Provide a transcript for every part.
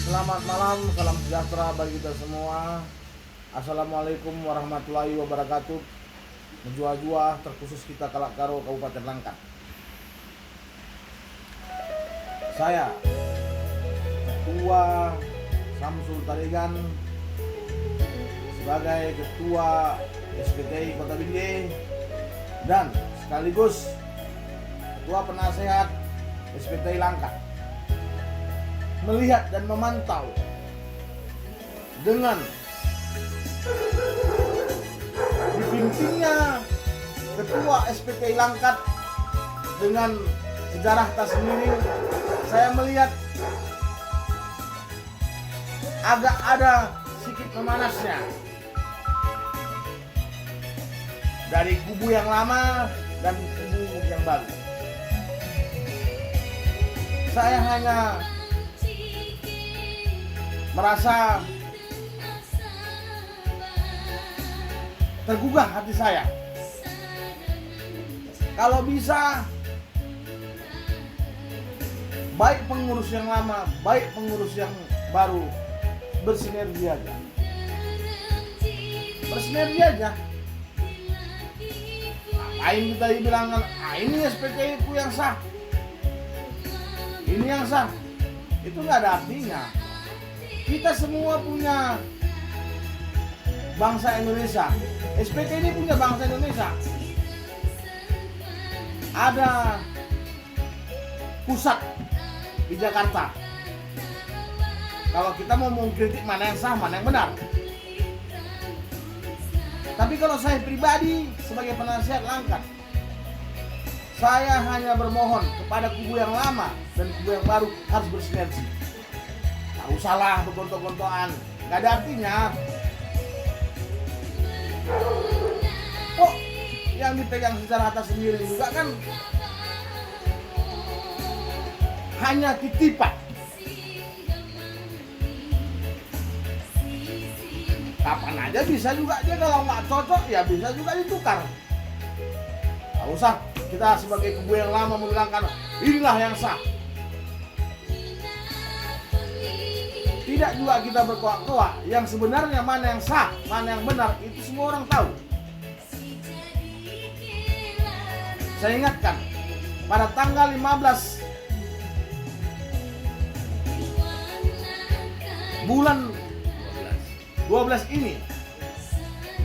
Selamat malam, salam sejahtera bagi kita semua. Assalamualaikum warahmatullahi wabarakatuh. Menjua-jua terkhusus kita Kalak Karo Kabupaten Langkat. Saya Ketua Samsul Tarigan sebagai Ketua SPTI Kota Binjai dan sekaligus Ketua Penasehat SPTI Langkat, melihat dan memantau dengan dipimpinnya Ketua SPTI Langkat dengan sejarah tersendiri. Saya melihat agak ada sedikit memanasnya dari kubu yang lama dan kubu yang baru. Saya hanya merasa tergugah hati saya. Kalau bisa, baik pengurus yang lama, baik pengurus yang baru bersinergi aja. Bersinergi aja. Ngapain kita dibilangkan, ini SPTI ku yang sah, ini yang sah. Itu nggak ada artinya. Kita semua punya bangsa Indonesia. SPT ini punya bangsa Indonesia. Ada pusat di Jakarta. Kalau kita mau mengkritik mana yang sah, mana yang benar. Tapi kalau saya pribadi sebagai penasihat Langkat, saya hanya bermohon kepada kubu yang lama dan kubu yang baru harus bersinergi. Tak usahlah bergontok-gontokan, nggak ada artinya. Kok yang dipegang secara atas sendiri juga kan hanya titipan. Kapan aja bisa juga dia, kalau nggak cocok ya bisa juga ditukar. Nggak usah kita sebagai kubu yang lama membilangkan inilah yang sah. Tidak juga kita berkoak-koak, yang sebenarnya mana yang sah, mana yang benar, itu semua orang tahu. Saya ingatkan, pada tanggal 15 bulan 12 ini,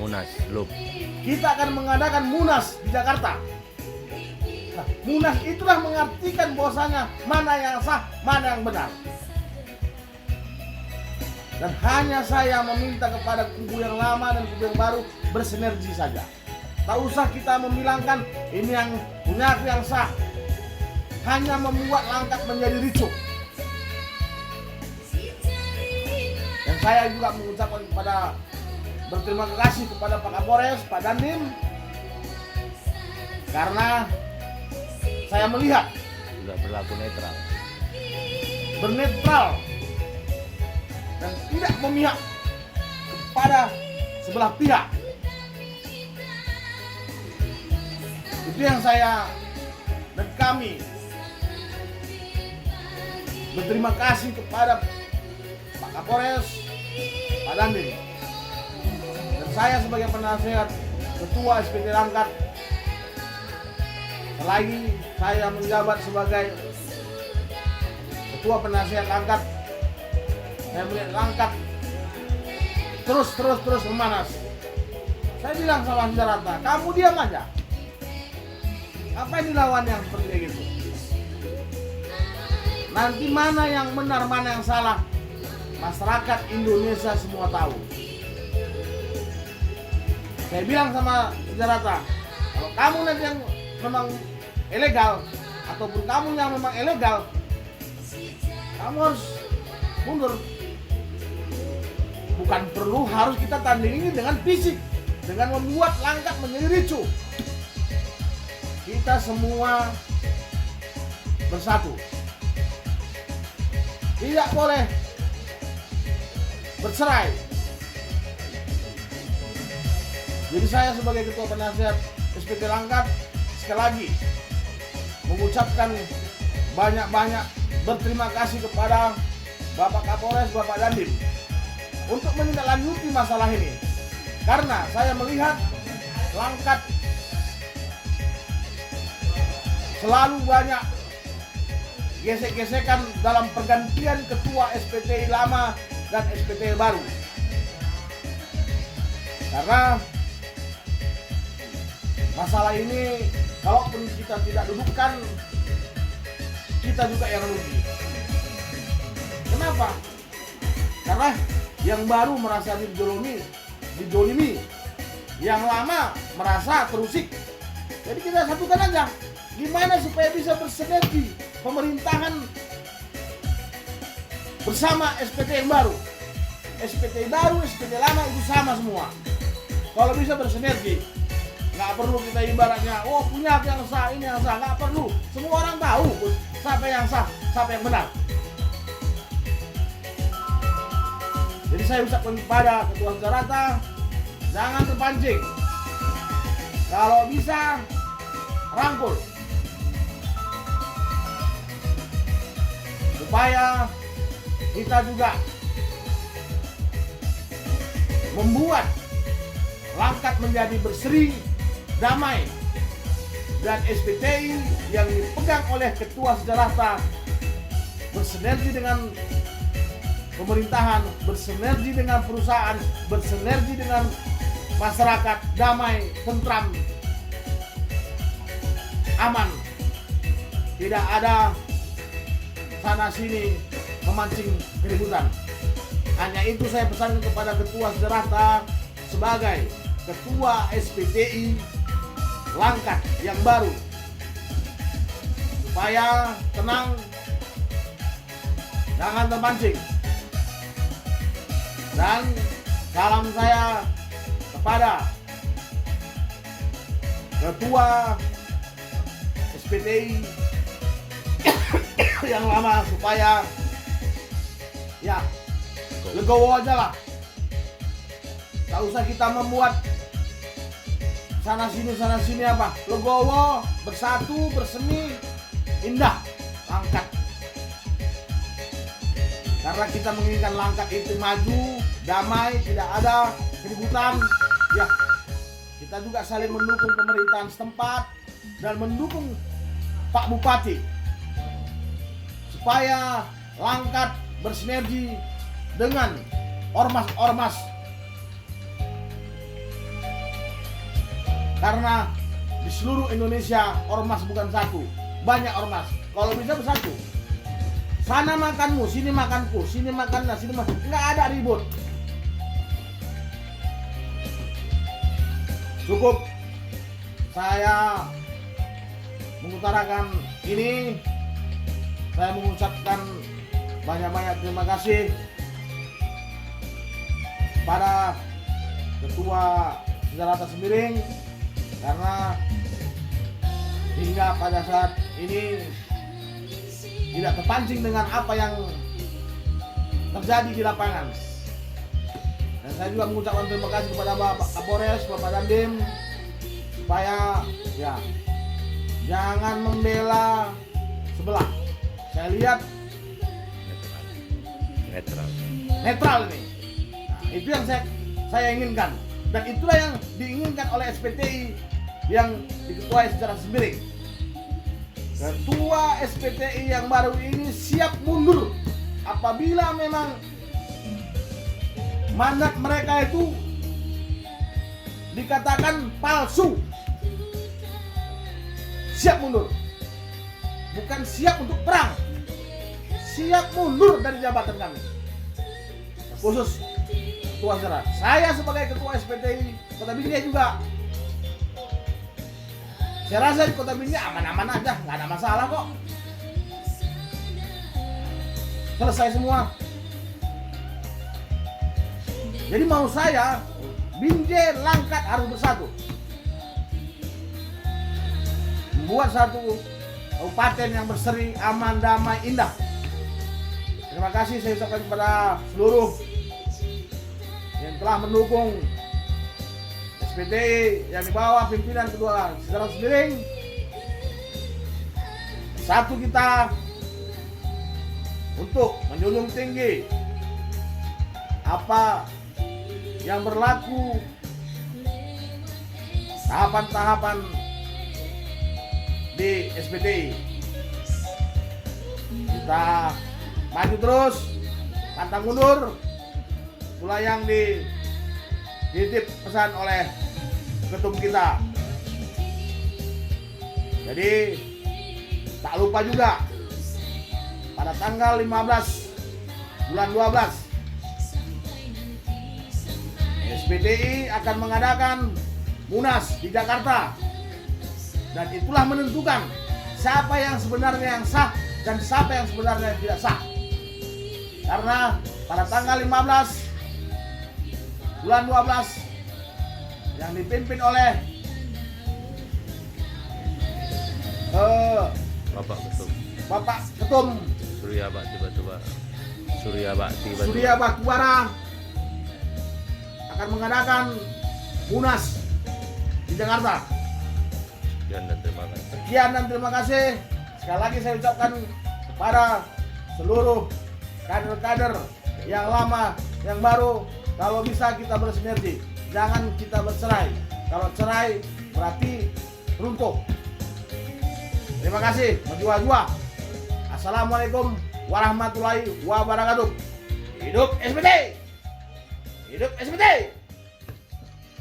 Munaslup. kita akan mengadakan Munas di Jakarta. Nah, Munas itulah mengartikan bahwasanya mana yang sah, mana yang benar. Dan hanya saya meminta kepada kubu yang lama dan kubu yang baru bersinergi saja. Tak usah kita membilangkan ini yang punya aku yang sah. Hanya membuat Langkat menjadi ricuh. Dan saya juga mengucapkan berterima kasih kepada Pak Kapolres, Pak Dandim, karena saya melihat Sudah berlaku netral. bernetral dan tidak memihak kepada sebelah pihak. Itu yang saya dan kami berterima kasih kepada Pak Kapolres, Pak Dandim, dan saya sebagai penasehat Ketua SPT Langkat. Selagi saya menjabat sebagai Ketua Penasehat Langkat, saya melihat Langkat terus memanas. Saya bilang sama Senjata, kamu diam aja. Apa ini lawan yang seperti itu? Nanti mana yang benar, mana yang salah, masyarakat Indonesia semua tahu. Saya bilang sama Senjata, kalau kamu nanti yang memang ilegal, ataupun kamu yang memang ilegal, kamu harus mundur. Bukan perlu harus kita tandingi dengan fisik, dengan membuat Langkat menjadi ricuh. Kita semua bersatu. Tidak boleh bercerai. Jadi saya sebagai Ketua Penasehat SPT Langkat sekali lagi mengucapkan banyak-banyak berterima kasih kepada Bapak Kapolres, Bapak Dandim untuk menindaklanjuti masalah ini. Karena saya melihat Langkat selalu banyak gesek-gesekan dalam pergantian ketua SPTI lama dan SPTI baru. Karena masalah ini kalaupun kita tidak dudukkan, kita juga yang rugi. Kenapa? Karena yang baru merasa dijolimi, yang lama merasa terusik. Jadi kita satukan aja. Gimana supaya bisa bersinergi pemerintahan bersama SPT yang baru. SPT baru, SPT lama itu sama semua. Kalau bisa bersinergi, nggak perlu kita ibaratnya, oh punya yang sah, ini yang sah, nggak perlu. Semua orang tahu siapa yang sah, siapa yang benar. Jadi saya ucapkan kepada Ketua Sejarata, jangan terpancing. Kalau bisa, rangkul. Supaya kita juga membuat Langkat menjadi berseri, damai, dan SPTI yang dipegang oleh Ketua Sejarata bersinergi dengan pemerintahan, bersinergi dengan perusahaan, bersinergi dengan masyarakat, damai, tentram, aman. Tidak ada sana sini memancing keributan. Hanya itu saya pesan kepada Ketua Sejarata sebagai Ketua SPTI Langkat yang baru, supaya tenang, jangan terpancing. Dan salam saya kepada Ketua SPTI yang lama, supaya ya legowo aja lah. Tak usah kita membuat sana sini apa. Legowo, bersatu, bersemi, indah, Langkat. Karena kita menginginkan Langkat itu maju, damai, tidak ada keributan. Ya, kita juga saling mendukung pemerintahan setempat dan mendukung Pak Bupati supaya Langkat bersinergi dengan ormas-ormas. Karena di seluruh Indonesia ormas bukan satu, banyak ormas. Kalau bisa bersatu. Sana makanmu, sini makanku, sini makanlah, sini makan. Nggak ada ribut. Cukup saya mengutarakan ini. Saya mengucapkan banyak-banyak terima kasih pada Ketua Sejarata Sembiring, karena hingga pada saat ini tidak terpancing dengan apa yang terjadi di lapangan. Dan saya juga mengucapkan terima kasih kepada Bapak Kapolres, Bapak Dandim, supaya ya jangan membela sebelah. Saya lihat netral ini. Nah, itu yang saya inginkan, dan itulah yang diinginkan oleh SPTI yang diketuai secara Sembiring. Ketua SPTI yang baru ini siap mundur apabila memang mandat mereka itu dikatakan palsu. Siap mundur, bukan siap untuk perang. Siap mundur dari jabatan kami. Khusus Ketua Sejarah. Saya sebagai Ketua SPTI Kota Binjai juga. Saya rasa di Kota Binjai aman-aman aja, nggak ada masalah kok. Selesai semua. Jadi mau saya, Binjai Langkat harus bersatu. Membuat satu kabupaten yang berseri, aman, damai, indah. Terima kasih saya ucapkan kepada seluruh yang telah mendukung SPTI yang di bawah pimpinan Ketua Sejarah Sembiring. Satu kita, untuk menjunjung tinggi apa yang berlaku, tahapan-tahapan di SPTI. Kita maju terus, pantang mundur. Itulah yang dititip pesan oleh ketum kita. Jadi tak lupa juga pada tanggal 15 bulan 12 SPTI akan mengadakan Munas di Jakarta, dan itulah menentukan siapa yang sebenarnya yang sah dan siapa yang sebenarnya yang tidak sah. Karena pada tanggal 15 bulan 12 yang dipimpin oleh Bapak Ketum Surya Bakti Batubara akan mengadakan Munas di Jakarta. Sekian dan terima kasih. Sekali lagi saya ucapkan kepada seluruh kader-kader yang lama, yang baru, kalau bisa kita bersinergi, jangan kita bercerai. Kalau cerai berarti runtuh. Terima kasih, berjua-jua. Assalamualaikum warahmatullahi wabarakatuh. Hidup SPTI! Hidup SPTI!